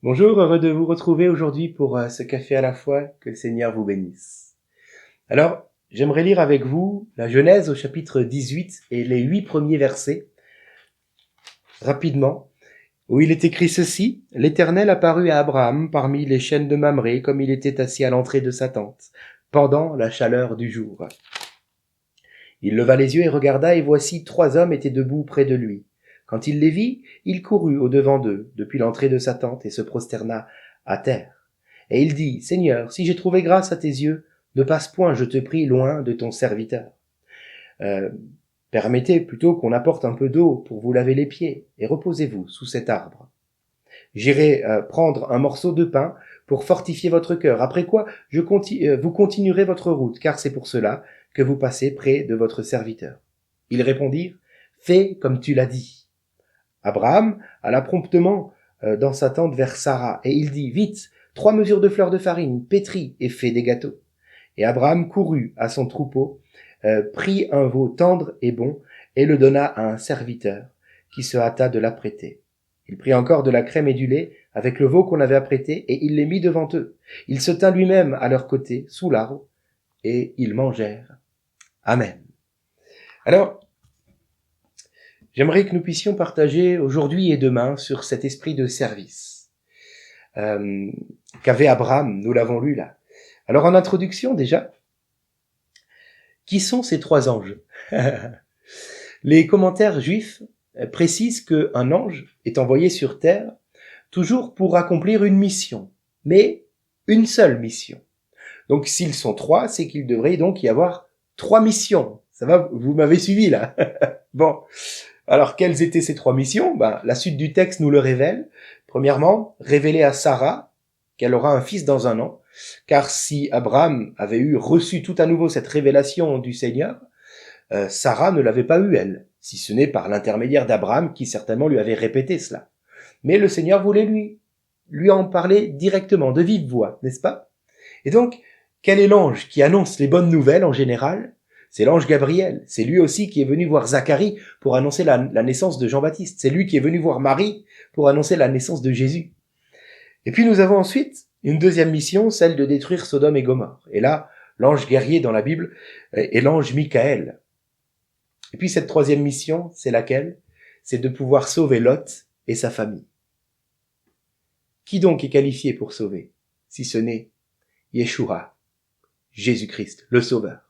Bonjour, heureux de vous retrouver aujourd'hui pour ce café à la fois. Que le Seigneur vous bénisse. Alors, j'aimerais lire avec vous la Genèse au chapitre 18 et les 8 premiers versets, rapidement, où il est écrit ceci. « L'Éternel apparut à Abraham parmi les chênes de Mamré, comme il était assis à l'entrée de sa tente, pendant la chaleur du jour. Il leva les yeux et regarda, et voici 3 hommes étaient debout près de lui. Quand il les vit, il courut au-devant d'eux, depuis l'entrée de sa tente, et se prosterna à terre. Et il dit, « Seigneur, si j'ai trouvé grâce à tes yeux, ne passe point, je te prie, loin de ton serviteur. Permettez plutôt qu'on apporte un peu d'eau pour vous laver les pieds, et reposez-vous sous cet arbre. J'irai prendre un morceau de pain pour fortifier votre cœur, après quoi vous continuerez votre route, car c'est pour cela que vous passez près de votre serviteur. » Ils répondirent, « Fais comme tu l'as dit. » Abraham alla promptement dans sa tente vers Sarah, et il dit, « Vite, 3 mesures de fleur de farine, pétris et fais des gâteaux. » Et Abraham courut à son troupeau, prit un veau tendre et bon, et le donna à un serviteur, qui se hâta de l'apprêter. Il prit encore de la crème et du lait, avec le veau qu'on avait apprêté, et il les mit devant eux. Il se tint lui-même à leur côté, sous l'arbre, et ils mangèrent. Amen. Alors, j'aimerais que nous puissions partager aujourd'hui et demain sur cet esprit de service qu'avait Abraham, nous l'avons lu là. Alors en introduction déjà, qui sont ces 3 anges? Les commentaires juifs précisent qu'un ange est envoyé sur terre toujours pour accomplir une mission, mais une seule mission. Donc s'ils sont 3, c'est qu'il devrait donc y avoir 3 missions. Ça va, vous m'avez suivi là? Bon. Alors, quelles étaient ces 3 missions? La suite du texte nous le révèle. Premièrement, révéler à Sarah qu'elle aura un fils dans 1 an, car si Abraham avait reçu tout à nouveau cette révélation du Seigneur, Sarah ne l'avait pas eu, elle, si ce n'est par l'intermédiaire d'Abraham qui certainement lui avait répété cela. Mais le Seigneur voulait lui en parler directement, de vive voix, n'est-ce pas? Et donc, quel est l'ange qui annonce les bonnes nouvelles en général? C'est l'ange Gabriel. C'est lui aussi qui est venu voir Zacharie pour annoncer la naissance de Jean-Baptiste. C'est lui qui est venu voir Marie pour annoncer la naissance de Jésus. Et puis nous avons ensuite une deuxième mission, celle de détruire Sodome et Gomorrhe. Et là, l'ange guerrier dans la Bible est l'ange Michaël. Et puis cette 3e mission, c'est laquelle? C'est de pouvoir sauver Lot et sa famille. Qui donc est qualifié pour sauver, si ce n'est Yeshua, Jésus-Christ, le Sauveur?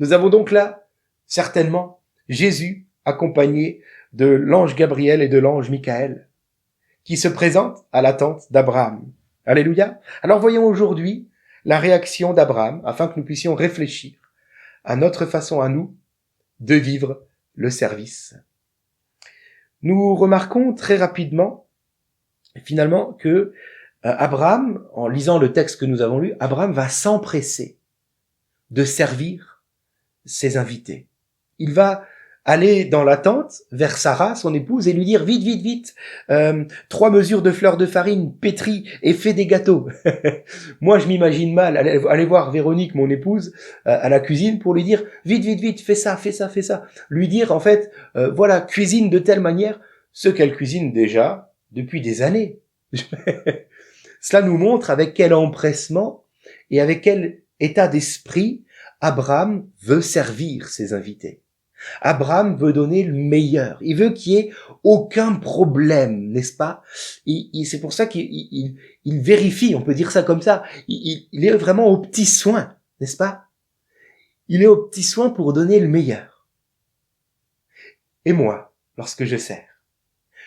Nous avons donc là, certainement, Jésus accompagné de l'ange Gabriel et de l'ange Michaël, qui se présentent à la tente d'Abraham. Alléluia. Alors voyons aujourd'hui la réaction d'Abraham, afin que nous puissions réfléchir à notre façon à nous de vivre le service. Nous remarquons très rapidement, finalement, que Abraham, en lisant le texte que nous avons lu, Abraham va s'empresser de servir ses invités. Il va aller dans la tente vers Sarah, son épouse, et lui dire, vite, vite, vite, 3 mesures de fleurs de farine, pétris et fais des gâteaux. Moi, je m'imagine mal aller voir Véronique, mon épouse, à la cuisine pour lui dire, vite, vite, vite, fais ça, fais ça, fais ça. Lui dire, en fait, voilà, cuisine de telle manière, ce qu'elle cuisine déjà depuis des années. Cela nous montre avec quel empressement et avec quel état d'esprit Abraham veut servir ses invités. Abraham veut donner le meilleur. Il veut qu'il y ait aucun problème, n'est-ce pas? C'est pour ça qu'il vérifie, on peut dire ça comme ça. Il est vraiment au petit soin, n'est-ce pas? Il est au petit soin pour donner le meilleur. Et moi, lorsque je sers,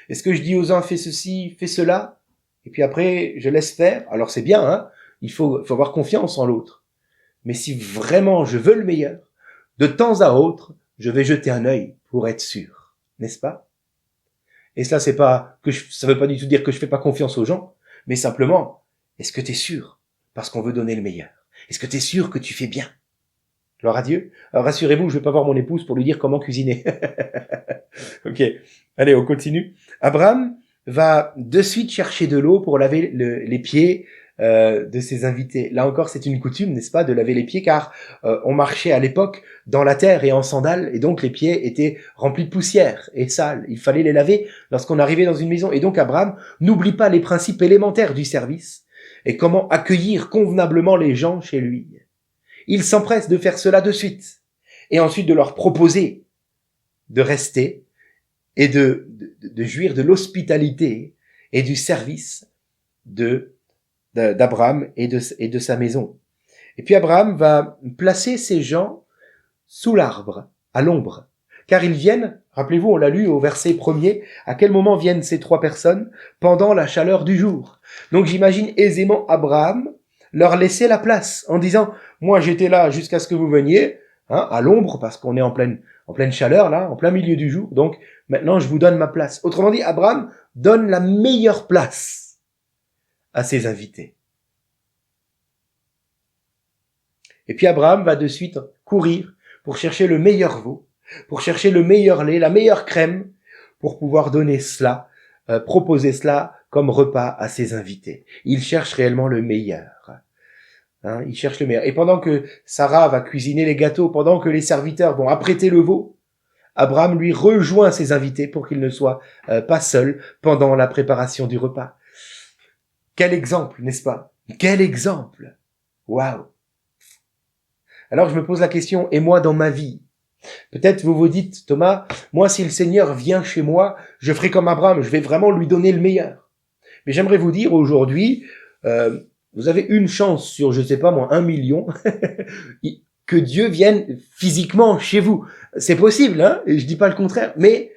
est-ce que je dis aux uns, fais ceci, fais cela, et puis après, je laisse faire? Alors c'est bien, hein? Il faut avoir confiance en l'autre. Mais si vraiment je veux le meilleur, de temps à autre, je vais jeter un œil pour être sûr, n'est-ce pas? Et cela, ça veut pas du tout dire que je fais pas confiance aux gens, mais simplement, est-ce que tu es sûr? Parce qu'on veut donner le meilleur. Est-ce que tu es sûr que tu fais bien? Gloire à Dieu. Alors rassurez-vous, je vais pas voir mon épouse pour lui dire comment cuisiner. Ok. Allez, on continue. Abraham va de suite chercher de l'eau pour laver les pieds de ses invités. Là encore, c'est une coutume, n'est-ce pas, de laver les pieds, car on marchait à l'époque dans la terre et en sandales, et donc les pieds étaient remplis de poussière et sales. Il fallait les laver lorsqu'on arrivait dans une maison. Et donc Abraham n'oublie pas les principes élémentaires du service et comment accueillir convenablement les gens chez lui. Il s'empresse de faire cela de suite, et ensuite de leur proposer de rester et de jouir de l'hospitalité et du service d'Abraham et de sa maison. Et puis Abraham va placer ces gens sous l'arbre, à l'ombre, car ils viennent, rappelez-vous, on l'a lu au verset 1er, à quel moment viennent ces trois personnes? Pendant la chaleur du jour. Donc j'imagine aisément Abraham leur laisser la place en disant, moi j'étais là jusqu'à ce que vous veniez, à l'ombre, parce qu'on est en pleine chaleur là, en plein milieu du jour, donc maintenant je vous donne ma place. Autrement dit, Abraham donne la meilleure place à ses invités. Et puis Abraham va de suite courir pour chercher le meilleur veau, pour chercher le meilleur lait, la meilleure crème, pour pouvoir donner cela, proposer cela comme repas à ses invités. Il cherche réellement le meilleur. Il cherche le meilleur. Et pendant que Sarah va cuisiner les gâteaux, pendant que les serviteurs vont apprêter le veau, Abraham lui rejoint ses invités pour qu'il ne soit pas seul pendant la préparation du repas. Quel exemple, n'est-ce pas? Quel exemple! Waouh! Alors je me pose la question, et moi dans ma vie? Peut-être vous vous dites, Thomas, moi si le Seigneur vient chez moi, je ferai comme Abraham, je vais vraiment lui donner le meilleur. Mais j'aimerais vous dire aujourd'hui, vous avez une chance sur, je sais pas moi, 1 million, que Dieu vienne physiquement chez vous. C'est possible, et je dis pas le contraire, mais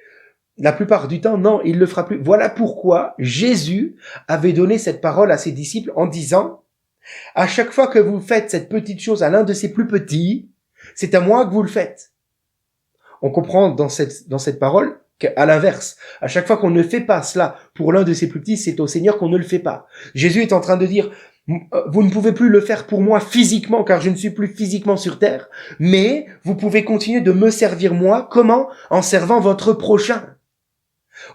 la plupart du temps, non, il le fera plus. Voilà pourquoi Jésus avait donné cette parole à ses disciples en disant, à chaque fois que vous faites cette petite chose à l'un de ses plus petits, c'est à moi que vous le faites. On comprend dans cette parole qu'à l'inverse, à chaque fois qu'on ne fait pas cela pour l'un de ses plus petits, c'est au Seigneur qu'on ne le fait pas. Jésus est en train de dire, vous ne pouvez plus le faire pour moi physiquement, car je ne suis plus physiquement sur terre, mais vous pouvez continuer de me servir moi. Comment? En servant votre prochain.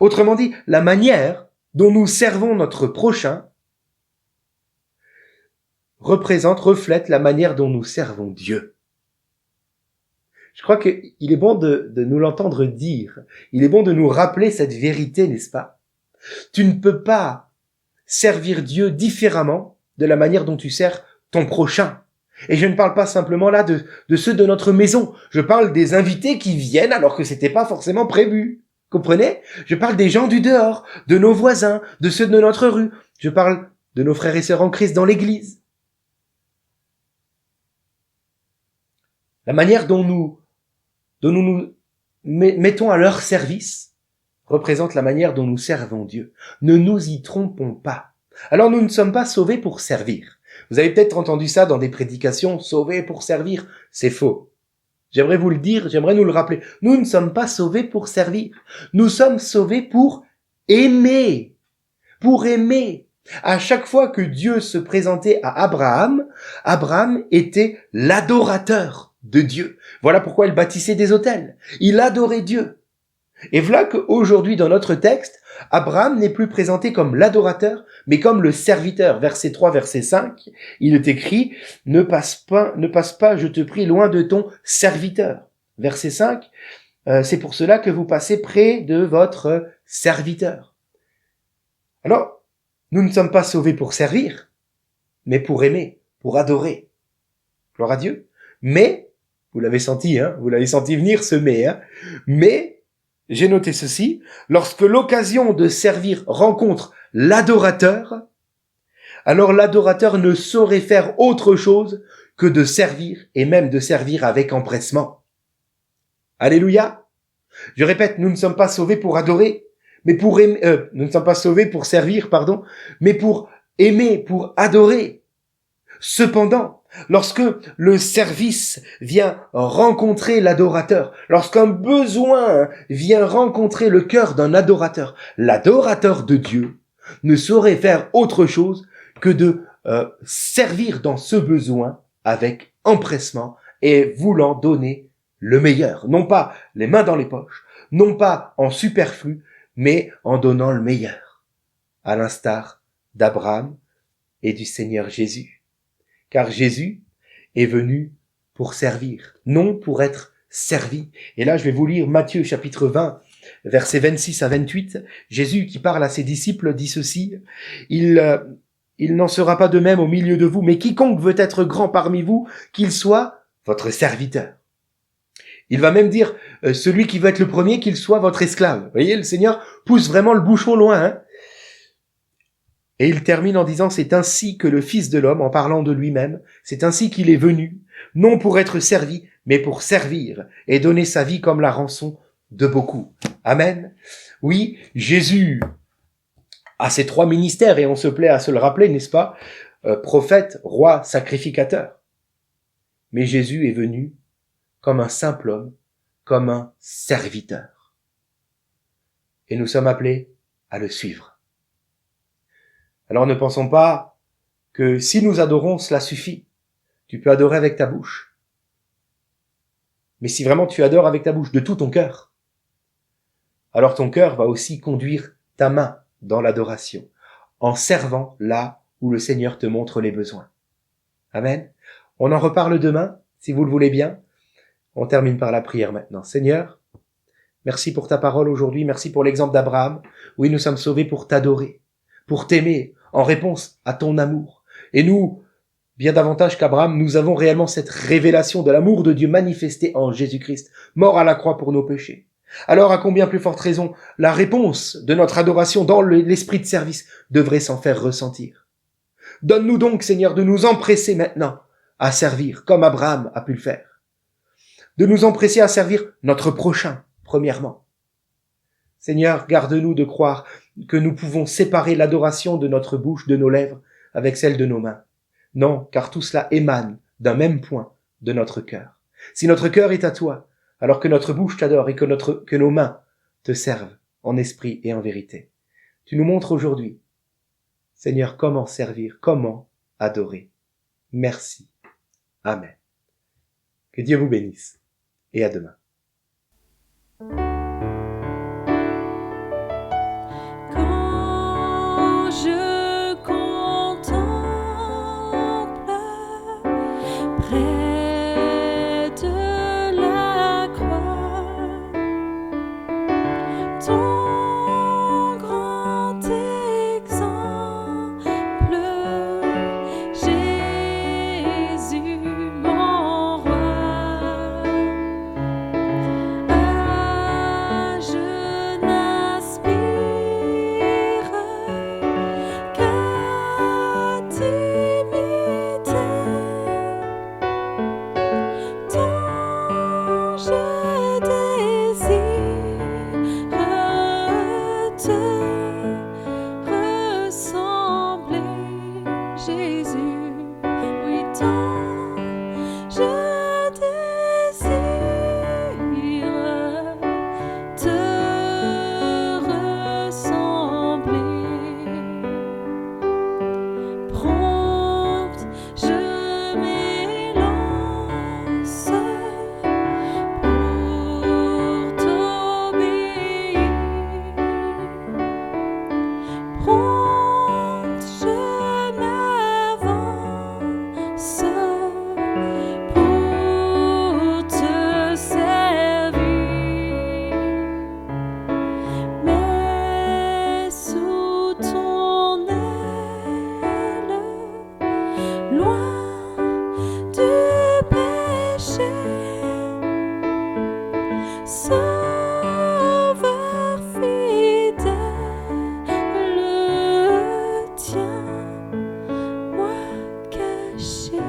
Autrement dit, la manière dont nous servons notre prochain reflète la manière dont nous servons Dieu. Je crois qu'il est bon de nous l'entendre dire. Il est bon de nous rappeler cette vérité, n'est-ce pas? Tu ne peux pas servir Dieu différemment de la manière dont tu sers ton prochain. Et je ne parle pas simplement là de ceux de notre maison. Je parle des invités qui viennent alors que c'était pas forcément prévu. Comprenez? Je parle des gens du dehors, de nos voisins, de ceux de notre rue. Je parle de nos frères et sœurs en Christ dans l'église. La manière dont nous mettons à leur service représente la manière dont nous servons Dieu. Ne nous y trompons pas. Alors nous ne sommes pas sauvés pour servir. Vous avez peut-être entendu ça dans des prédications, sauvés pour servir. C'est faux. J'aimerais vous le dire, j'aimerais nous le rappeler. Nous ne sommes pas sauvés pour servir. Nous sommes sauvés pour aimer. Pour aimer. À chaque fois que Dieu se présentait à Abraham, Abraham était l'adorateur de Dieu. Voilà pourquoi il bâtissait des autels. Il adorait Dieu. Et voilà qu'aujourd'hui, dans notre texte, Abraham n'est plus présenté comme l'adorateur, mais comme le serviteur. Verset 3, verset 5, il est écrit, ne passe pas, je te prie, loin de ton serviteur. Verset 5, c'est pour cela que vous passez près de votre serviteur. Alors, nous ne sommes pas sauvés pour servir, mais pour aimer, pour adorer. Gloire à Dieu. Mais, vous l'avez senti, vous l'avez senti venir ce mais, j'ai noté ceci, lorsque l'occasion de servir rencontre l'adorateur, alors l'adorateur ne saurait faire autre chose que de servir, et même de servir avec empressement. Alléluia. Je répète, nous ne sommes pas sauvés pour adorer, mais pour aimer, nous ne sommes pas sauvés pour servir, mais pour aimer, pour adorer. Cependant, lorsque le service vient rencontrer l'adorateur, lorsqu'un besoin vient rencontrer le cœur d'un adorateur, l'adorateur de Dieu ne saurait faire autre chose que de servir dans ce besoin avec empressement et voulant donner le meilleur. Non pas les mains dans les poches, non pas en superflu, mais en donnant le meilleur. À l'instar d'Abraham et du Seigneur Jésus. Car Jésus est venu pour servir, non pour être servi. Et là, je vais vous lire Matthieu chapitre 20, versets 26 à 28. Jésus qui parle à ses disciples dit ceci, il n'en sera pas de même au milieu de vous, mais quiconque veut être grand parmi vous, qu'il soit votre serviteur. Il va même dire, celui qui veut être le premier, qu'il soit votre esclave. Vous voyez, le Seigneur pousse vraiment le bouchon loin. Hein. Et il termine en disant, c'est ainsi que le Fils de l'homme, en parlant de lui-même, c'est ainsi qu'il est venu, non pour être servi, mais pour servir et donner sa vie comme la rançon de beaucoup. Amen. Oui, Jésus a ses 3 ministères et on se plaît à se le rappeler, n'est-ce pas? Prophète, roi, sacrificateur. Mais Jésus est venu comme un simple homme, comme un serviteur. Et nous sommes appelés à le suivre. Alors ne pensons pas que si nous adorons, cela suffit. Tu peux adorer avec ta bouche. Mais si vraiment tu adores avec ta bouche de tout ton cœur, alors ton cœur va aussi conduire ta main dans l'adoration, en servant là où le Seigneur te montre les besoins. Amen. On en reparle demain, si vous le voulez bien. On termine par la prière maintenant. Seigneur, merci pour ta parole aujourd'hui, merci pour l'exemple d'Abraham. Oui, nous sommes sauvés pour t'adorer, pour t'aimer, en réponse à ton amour. Et nous, bien davantage qu'Abraham, nous avons réellement cette révélation de l'amour de Dieu manifesté en Jésus-Christ, mort à la croix pour nos péchés. Alors, à combien plus forte raison, la réponse de notre adoration dans l'esprit de service devrait s'en faire ressentir. Donne-nous donc, Seigneur, de nous empresser maintenant à servir, comme Abraham a pu le faire. De nous empresser à servir notre prochain, premièrement. Seigneur, garde-nous de croire que nous pouvons séparer l'adoration de notre bouche, de nos lèvres, avec celle de nos mains. Non, car tout cela émane d'un même point de notre cœur. Si notre cœur est à toi, alors que notre bouche t'adore et que nos mains te servent en esprit et en vérité. Tu nous montres aujourd'hui, Seigneur, comment servir, comment adorer. Merci. Amen. Que Dieu vous bénisse. Et à demain. Quand je contemple près de la croix ton grand exemple, Jésus mon roi. Je n'aspire qu'à t'imiter, tant je désire te ressembler, Jésus, oui, tant je désire te ressembler. Prompte, je m'élance pour t'obéir. Prompte, je m'avance pour te servir. Mais sous ton aile, loin du péché, Sauveur fidèle, tiens-moi caché.